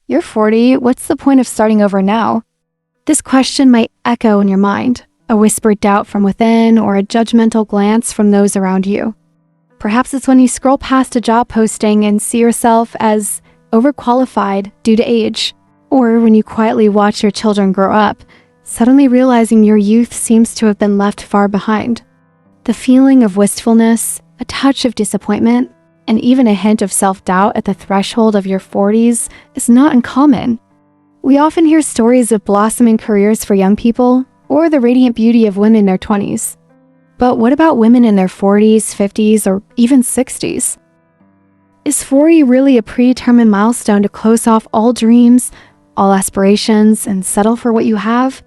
You're 40, what's the point of starting over now? This question might echo in your mind, a whispered doubt from within or a judgmental glance from those around you. Perhaps it's when you scroll past a job posting and see yourself as overqualified due to age, or when you quietly watch your children grow up, suddenly realizing your youth seems to have been left far behind. The feeling of wistfulness, a touch of disappointment, and even a hint of self-doubt at the threshold of your 40s is not uncommon. We often hear stories of blossoming careers for young people, or the radiant beauty of women in their 20s. But what about women in their 40s, 50s, or even 60s? Is 40 really a predetermined milestone to close off all dreams, all aspirations, and settle for what you have?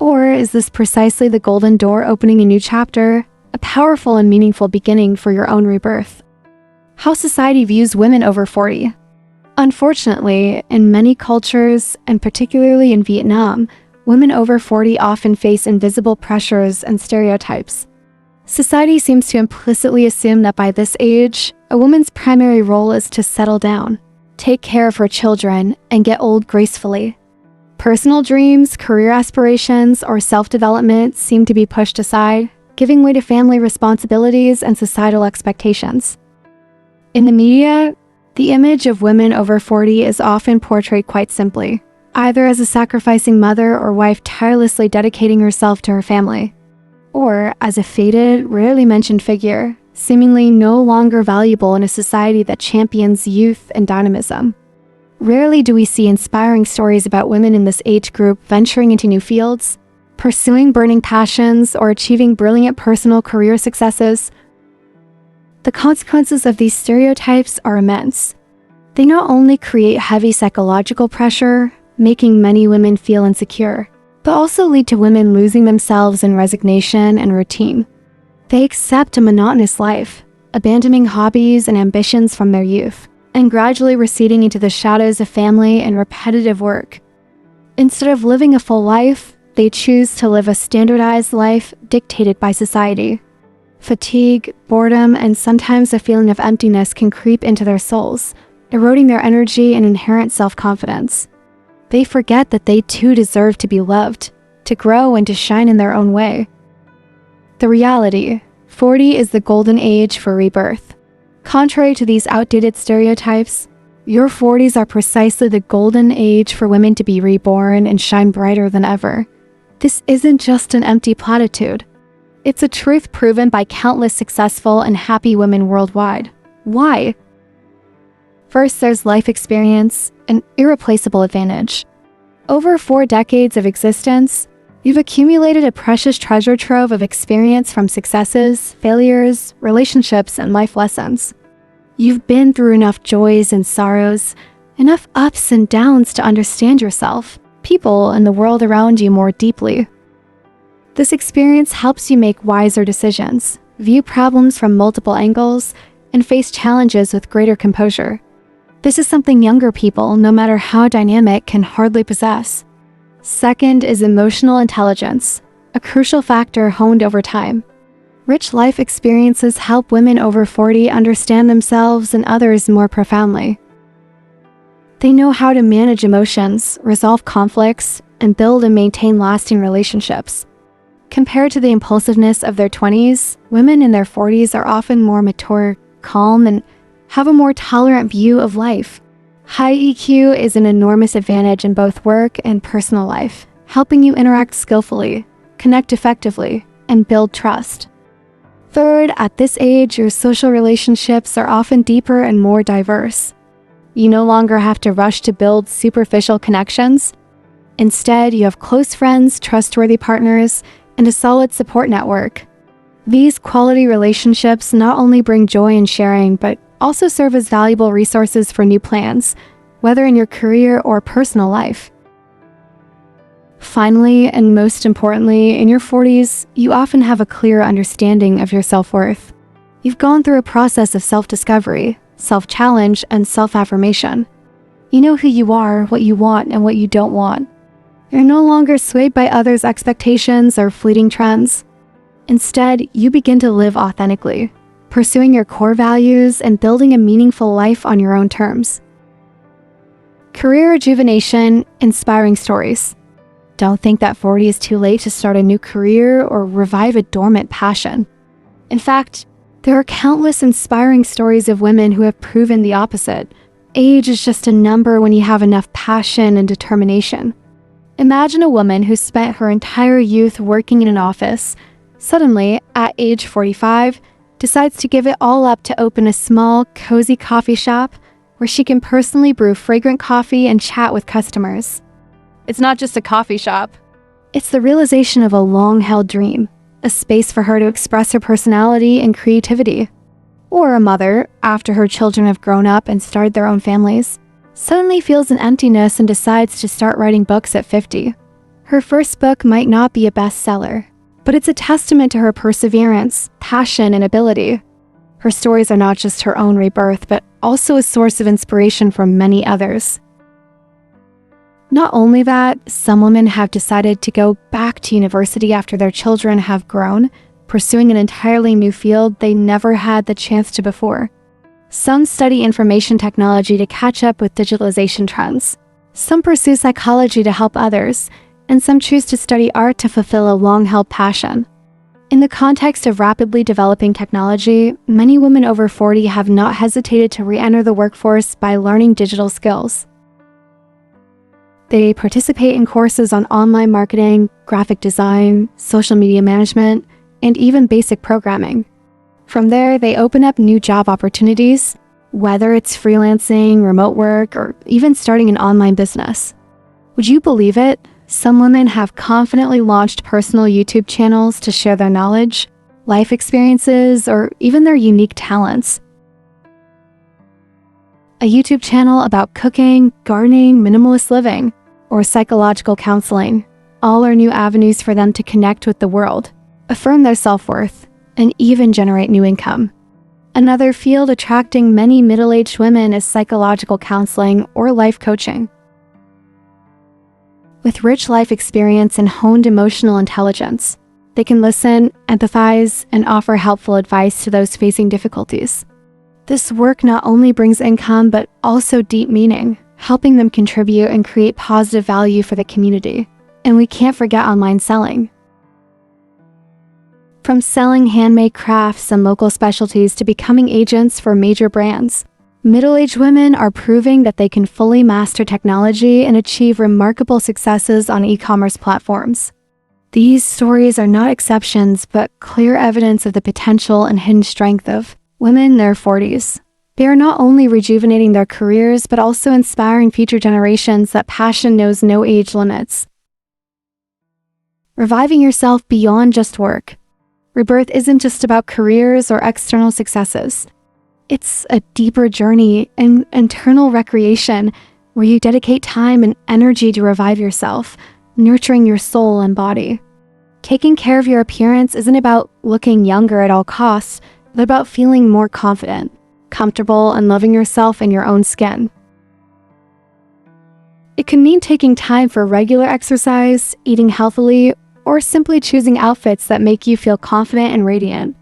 Or is this precisely the golden door opening a new chapter, a powerful and meaningful beginning for your own rebirth? How society views women over 40. Unfortunately, in many cultures, and particularly in Vietnam, women over 40 often face invisible pressures and stereotypes. Society seems to implicitly assume that by this age, a woman's primary role is to settle down, take care of her children, and get old gracefully. Personal dreams, career aspirations, or self-development seem to be pushed aside, giving way to family responsibilities and societal expectations. In the media, the image of women over 40 is often portrayed quite simply, either as a sacrificing mother or wife tirelessly dedicating herself to her family, or as a faded, rarely mentioned figure, seemingly no longer valuable in a society that champions youth and dynamism. Rarely do we see inspiring stories about women in this age group venturing into new fields, pursuing burning passions, or achieving brilliant personal career successes. The consequences of these stereotypes are immense. They not only create heavy psychological pressure, making many women feel insecure, but also lead to women losing themselves in resignation and routine. They accept a monotonous life, abandoning hobbies and ambitions from their youth, and gradually receding into the shadows of family and repetitive work. Instead of living a full life, they choose to live a standardized life dictated by society. Fatigue, boredom, and sometimes a feeling of emptiness can creep into their souls, eroding their energy and inherent self-confidence. They forget that they too deserve to be loved, to grow, and to shine in their own way. The reality, 40 is the golden age for rebirth. Contrary to these outdated stereotypes, your 40s are precisely the golden age for women to be reborn and shine brighter than ever. This isn't just an empty platitude. It's a truth proven by countless successful and happy women worldwide. Why? First, there's life experience, an irreplaceable advantage. Over 4 decades of existence, you've accumulated a precious treasure trove of experience from successes, failures, relationships, and life lessons. You've been through enough joys and sorrows, enough ups and downs to understand yourself, people, and the world around you more deeply. This experience helps you make wiser decisions, view problems from multiple angles, and face challenges with greater composure. This is something younger people, no matter how dynamic, can hardly possess. Second is emotional intelligence, a crucial factor honed over time. Rich life experiences help women over 40 understand themselves and others more profoundly. They know how to manage emotions, resolve conflicts, and build and maintain lasting relationships. Compared to the impulsiveness of their 20s, women in their 40s are often more mature, calm, and have a more tolerant view of life. High EQ is an enormous advantage in both work and personal life, helping you interact skillfully, connect effectively, and build trust. Third, at this age, your social relationships are often deeper and more diverse. You no longer have to rush to build superficial connections. Instead, you have close friends, trustworthy partners, and a solid support network. These quality relationships not only bring joy in sharing, but also serve as valuable resources for new plans, whether in your career or personal life. Finally, and most importantly, in your 40s, you often have a clear understanding of your self-worth. You've gone through a process of self-discovery, self-challenge, and self-affirmation. You know who you are, what you want, and what you don't want. You're no longer swayed by others' expectations or fleeting trends. Instead, you begin to live authentically, pursuing your core values and building a meaningful life on your own terms. Career rejuvenation, inspiring stories. Don't think that 40 is too late to start a new career or revive a dormant passion. In fact, there are countless inspiring stories of women who have proven the opposite. Age is just a number when you have enough passion and determination. Imagine a woman who spent her entire youth working in an office, suddenly, at age 45, decides to give it all up to open a small, cozy coffee shop where she can personally brew fragrant coffee and chat with customers. It's not just a coffee shop. It's the realization of a long-held dream, a space for her to express her personality and creativity. Or a mother, after her children have grown up and started their own families, suddenly feels an emptiness and decides to start writing books at 50. Her first book might not be a bestseller, but it's a testament to her perseverance, passion, and ability. Her stories are not just her own rebirth, but also a source of inspiration for many others. Not only that, some women have decided to go back to university after their children have grown, pursuing an entirely new field they never had the chance to before. Some study information technology to catch up with digitalization trends. Some pursue psychology to help others, and some choose to study art to fulfill a long-held passion. In the context of rapidly developing technology, many women over 40 have not hesitated to re-enter the workforce by learning digital skills. They participate in courses on online marketing, graphic design, social media management, and even basic programming. From there, they open up new job opportunities, whether it's freelancing, remote work, or even starting an online business. Would you believe it? Some women have confidently launched personal YouTube channels to share their knowledge, life experiences, or even their unique talents. A YouTube channel about cooking, gardening, minimalist living, or psychological counseling. All are new avenues for them to connect with the world, affirm their self-worth, and even generate new income. Another field attracting many middle-aged women is psychological counseling or life coaching. With rich life experience and honed emotional intelligence, they can listen, empathize, and offer helpful advice to those facing difficulties. This work not only brings income, but also deep meaning, helping them contribute and create positive value for the community. And we can't forget online selling. From selling handmade crafts and local specialties to becoming agents for major brands, middle-aged women are proving that they can fully master technology and achieve remarkable successes on e-commerce platforms. These stories are not exceptions, but clear evidence of the potential and hidden strength of women in their 40s. They are not only rejuvenating their careers, but also inspiring future generations that passion knows no age limits. Reviving yourself beyond just work. Rebirth isn't just about careers or external successes. It's a deeper journey and internal recreation where you dedicate time and energy to revive yourself, nurturing your soul and body. Taking care of your appearance isn't about looking younger at all costs, but about feeling more confident, comfortable, and loving yourself in your own skin. It can mean taking time for regular exercise, eating healthily, or simply choosing outfits that make you feel confident and radiant.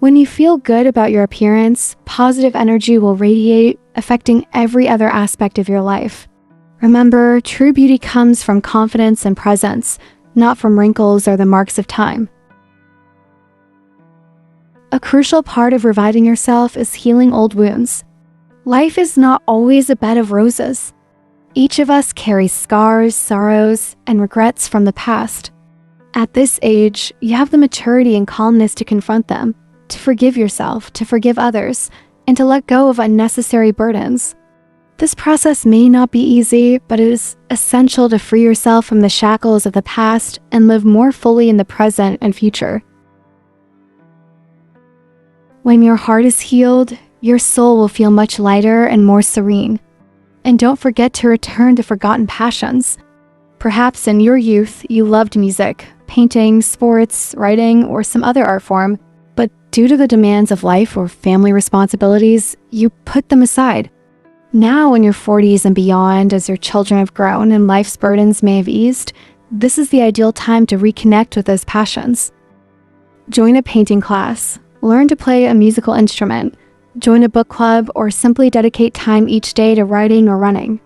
When you feel good about your appearance, positive energy will radiate, affecting every other aspect of your life. Remember, true beauty comes from confidence and presence, not from wrinkles or the marks of time. A crucial part of reviving yourself is healing old wounds. Life is not always a bed of roses. Each of us carries scars, sorrows, and regrets from the past. At this age, you have the maturity and calmness to confront them, to forgive yourself, to forgive others, and to let go of unnecessary burdens. This process may not be easy, but it is essential to free yourself from the shackles of the past and live more fully in the present and future. When your heart is healed, your soul will feel much lighter and more serene. And don't forget to return to forgotten passions. Perhaps in your youth, you loved music, painting, sports, writing, or some other art form, but due to the demands of life or family responsibilities, you put them aside. Now in your 40s and beyond, as your children have grown and life's burdens may have eased, this is the ideal time to reconnect with those passions. Join a painting class, learn to play a musical instrument, join a book club, or simply dedicate time each day to writing or running.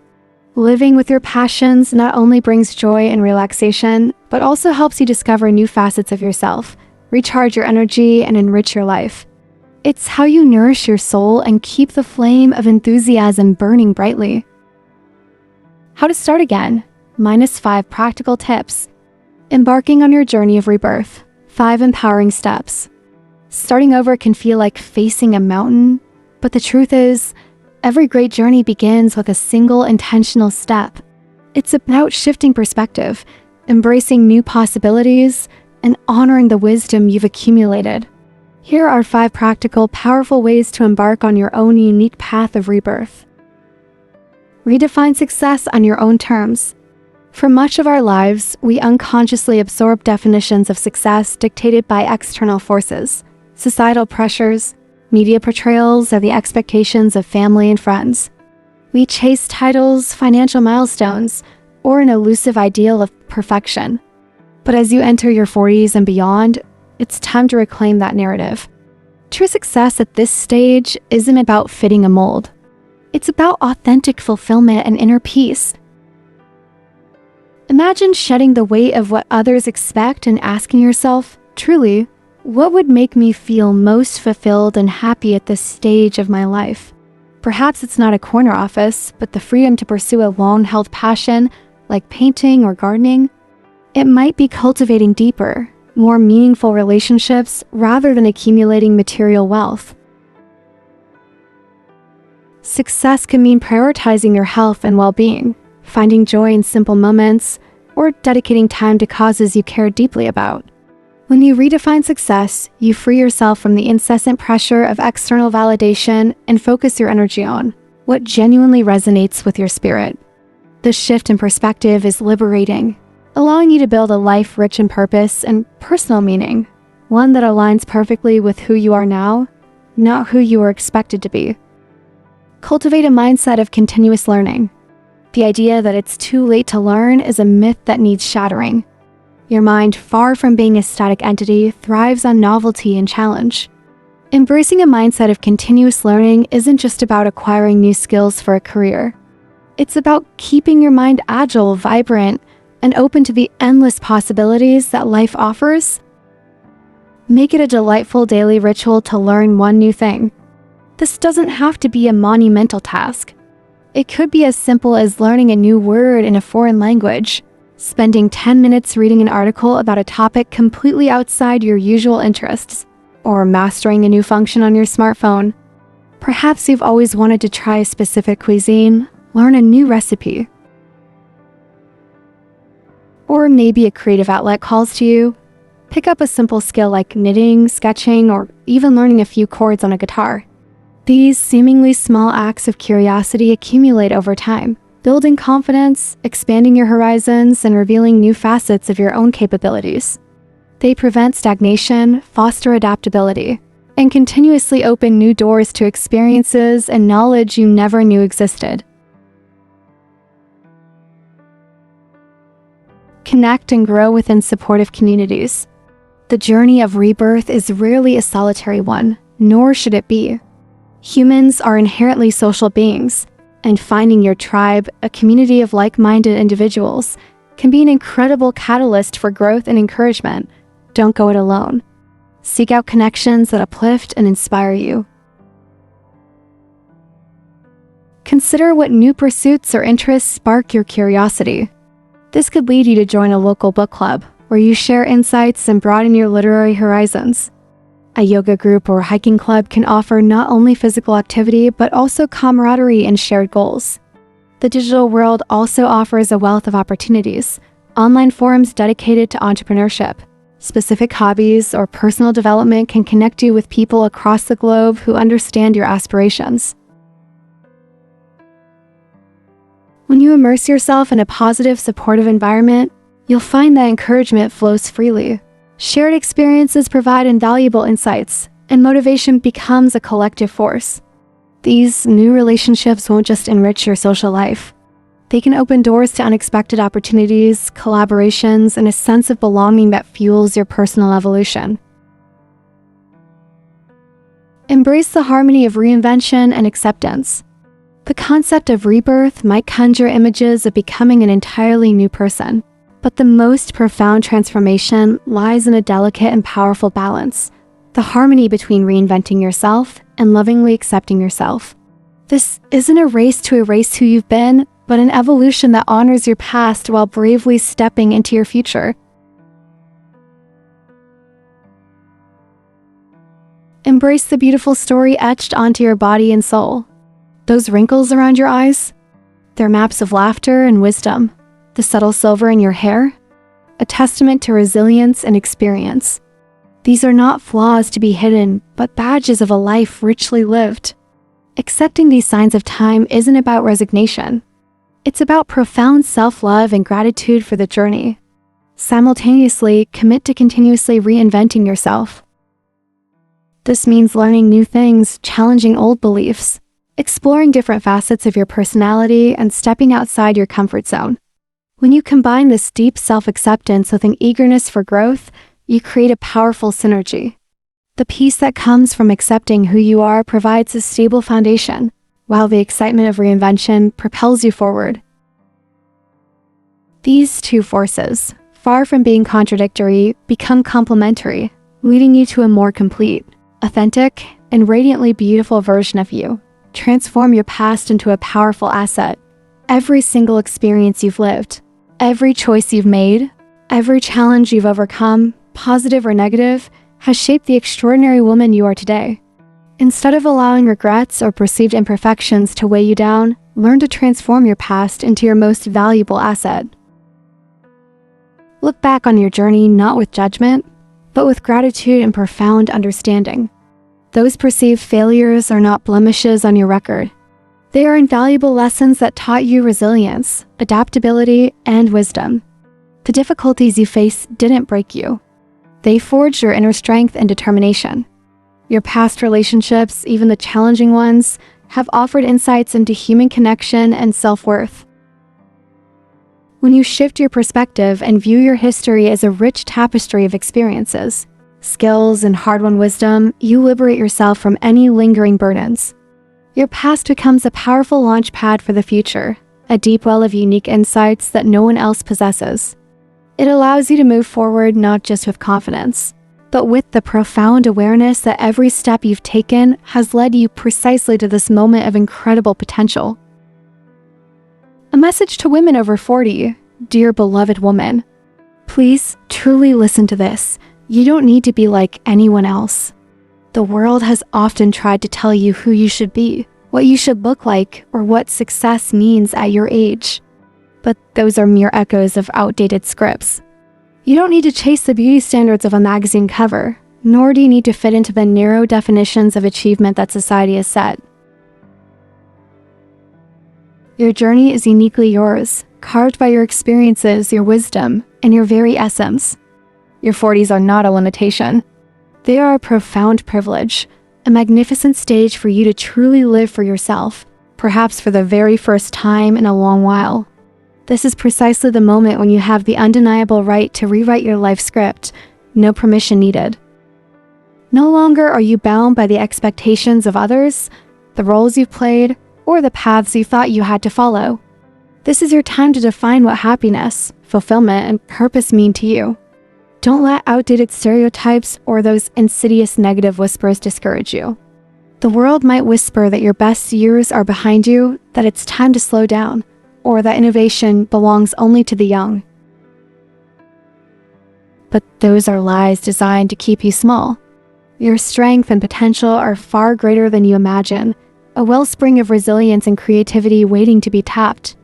Living with your passions not only brings joy and relaxation, but also helps you discover new facets of yourself, recharge your energy, and enrich your life. It's how you nourish your soul and keep the flame of enthusiasm burning brightly. How to start again. -5 practical tips. Embarking on your journey of rebirth. 5 empowering steps. Starting over can feel like facing a mountain, but the truth is, every great journey begins with a single intentional step. It's about shifting perspective, embracing new possibilities, and honoring the wisdom you've accumulated. Here are 5 practical, powerful ways to embark on your own unique path of rebirth. Redefine success on your own terms. For much of our lives, we unconsciously absorb definitions of success dictated by external forces, societal pressures, media portrayals, or the expectations of family and friends. We chase titles, financial milestones, or an elusive ideal of perfection. But as you enter your 40s and beyond, it's time to reclaim that narrative. True success at this stage isn't about fitting a mold. It's about authentic fulfillment and inner peace. Imagine shedding the weight of what others expect and asking yourself, truly, what would make me feel most fulfilled and happy at this stage of my life? Perhaps it's not a corner office, but the freedom to pursue a long-held passion like painting or gardening. It might be cultivating deeper, more meaningful relationships rather than accumulating material wealth. Success can mean prioritizing your health and well-being, finding joy in simple moments, or dedicating time to causes you care deeply about. When you redefine success, you free yourself from the incessant pressure of external validation and focus your energy on what genuinely resonates with your spirit. This shift in perspective is liberating, allowing you to build a life rich in purpose and personal meaning, one that aligns perfectly with who you are now, not who you were expected to be. Cultivate a mindset of continuous learning. The idea that it's too late to learn is a myth that needs shattering. Your mind, far from being a static entity, thrives on novelty and challenge. Embracing a mindset of continuous learning isn't just about acquiring new skills for a career. It's about keeping your mind agile, vibrant, and open to the endless possibilities that life offers. Make it a delightful daily ritual to learn one new thing. This doesn't have to be a monumental task. It could be as simple as learning a new word in a foreign language, spending 10 minutes reading an article about a topic completely outside your usual interests, or mastering a new function on your smartphone. Perhaps you've always wanted to try a specific cuisine, learn a new recipe. Or maybe a creative outlet calls to you. Pick up a simple skill like knitting, sketching, or even learning a few chords on a guitar. These seemingly small acts of curiosity accumulate over time, building confidence, expanding your horizons, and revealing new facets of your own capabilities. They prevent stagnation, foster adaptability, and continuously open new doors to experiences and knowledge you never knew existed. Connect and grow within supportive communities. The journey of rebirth is rarely a solitary one, nor should it be. Humans are inherently social beings, and finding your tribe, a community of like-minded individuals, can be an incredible catalyst for growth and encouragement. Don't go it alone. Seek out connections that uplift and inspire you. Consider what new pursuits or interests spark your curiosity. This could lead you to join a local book club, where you share insights and broaden your literary horizons. A yoga group or hiking club can offer not only physical activity, but also camaraderie and shared goals. The digital world also offers a wealth of opportunities. Online forums dedicated to entrepreneurship, specific hobbies, or personal development can connect you with people across the globe who understand your aspirations. When you immerse yourself in a positive, supportive environment, you'll find that encouragement flows freely. Shared experiences provide invaluable insights, and motivation becomes a collective force. These new relationships won't just enrich your social life. They can open doors to unexpected opportunities, collaborations, and a sense of belonging that fuels your personal evolution. Embrace the harmony of reinvention and acceptance. The concept of rebirth might conjure images of becoming an entirely new person, but the most profound transformation lies in a delicate and powerful balance, the harmony between reinventing yourself and lovingly accepting yourself. This isn't a race to erase who you've been, but an evolution that honors your past while bravely stepping into your future. Embrace the beautiful story etched onto your body and soul. Those wrinkles around your eyes? They're maps of laughter and wisdom. The subtle silver in your hair? A testament to resilience and experience. These are not flaws to be hidden, but badges of a life richly lived. Accepting these signs of time isn't about resignation. It's about profound self-love and gratitude for the journey. Simultaneously, commit to continuously reinventing yourself. This means learning new things, challenging old beliefs, exploring different facets of your personality, and stepping outside your comfort zone. When you combine this deep self-acceptance with an eagerness for growth, you create a powerful synergy. The peace that comes from accepting who you are provides a stable foundation, while the excitement of reinvention propels you forward. These two forces, far from being contradictory, become complementary, leading you to a more complete, authentic, and radiantly beautiful version of you. Transform your past into a powerful asset. Every single experience you've lived, every choice you've made, every challenge you've overcome, positive or negative, has shaped the extraordinary woman you are today. Instead of allowing regrets or perceived imperfections to weigh you down, learn to transform your past into your most valuable asset. Look back on your journey not with judgment, but with gratitude and profound understanding. Those perceived failures are not blemishes on your record. They are invaluable lessons that taught you resilience, adaptability, and wisdom. The difficulties you face didn't break you. They forged your inner strength and determination. Your past relationships, even the challenging ones, have offered insights into human connection and self-worth. When you shift your perspective and view your history as a rich tapestry of experiences, skills, and hard-won wisdom, you liberate yourself from any lingering burdens. Your past becomes a powerful launch pad for the future, a deep well of unique insights that no one else possesses. It allows you to move forward not just with confidence, but with the profound awareness that every step you've taken has led you precisely to this moment of incredible potential. A message to women over 40, dear beloved woman. Please truly listen to this. You don't need to be like anyone else. The world has often tried to tell you who you should be, what you should look like, or what success means at your age. But those are mere echoes of outdated scripts. You don't need to chase the beauty standards of a magazine cover, nor do you need to fit into the narrow definitions of achievement that society has set. Your journey is uniquely yours, carved by your experiences, your wisdom, and your very essence. Your 40s are not a limitation. They are a profound privilege, a magnificent stage for you to truly live for yourself, perhaps for the very first time in a long while. This is precisely the moment when you have the undeniable right to rewrite your life script, no permission needed. No longer are you bound by the expectations of others, the roles you've played, or the paths you thought you had to follow. This is your time to define what happiness, fulfillment, and purpose mean to you. Don't let outdated stereotypes or those insidious negative whispers discourage you. The world might whisper that your best years are behind you, that it's time to slow down, or that innovation belongs only to the young. But those are lies designed to keep you small. Your strength and potential are far greater than you imagine, a wellspring of resilience and creativity waiting to be tapped.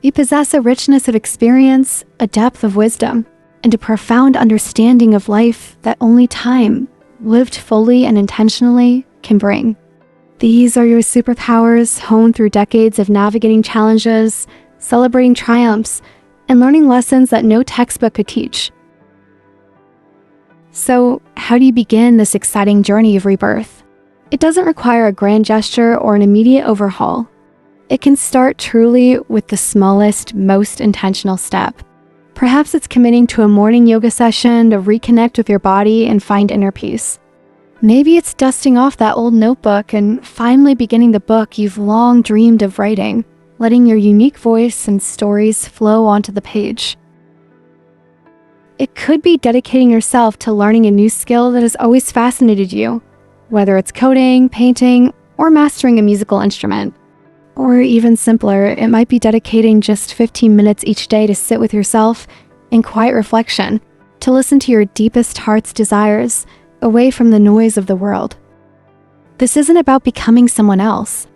You possess a richness of experience, a depth of wisdom, and a profound understanding of life that only time, lived fully and intentionally, can bring. These are your superpowers honed through decades of navigating challenges, celebrating triumphs, and learning lessons that no textbook could teach. So, how do you begin this exciting journey of rebirth? It doesn't require a grand gesture or an immediate overhaul. It can start truly with the smallest, most intentional step. Perhaps it's committing to a morning yoga session to reconnect with your body and find inner peace. Maybe it's dusting off that old notebook and finally beginning the book you've long dreamed of writing, letting your unique voice and stories flow onto the page. It could be dedicating yourself to learning a new skill that has always fascinated you, whether it's coding, painting, or mastering a musical instrument. Or even simpler, it might be dedicating just 15 minutes each day to sit with yourself in quiet reflection, to listen to your deepest heart's desires, away from the noise of the world. This isn't about becoming someone else.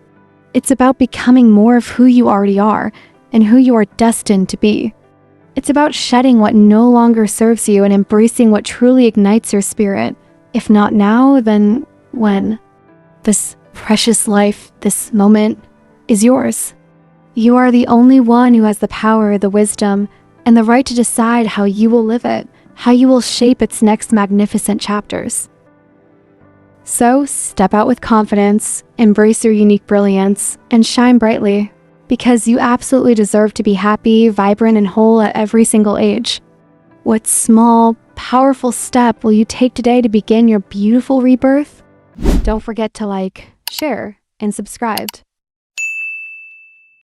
It's about becoming more of who you already are and who you are destined to be. It's about shedding what no longer serves you and embracing what truly ignites your spirit. If not now, then when? This precious life, this moment, is yours. You are the only one who has the power, the wisdom, and the right to decide how you will live it, how you will shape its next magnificent chapters. So step out with confidence, embrace your unique brilliance, and shine brightly, because you absolutely deserve to be happy, vibrant, and whole at every single age. What small, powerful step will you take today to begin your beautiful rebirth? Don't forget to like, share, and subscribe.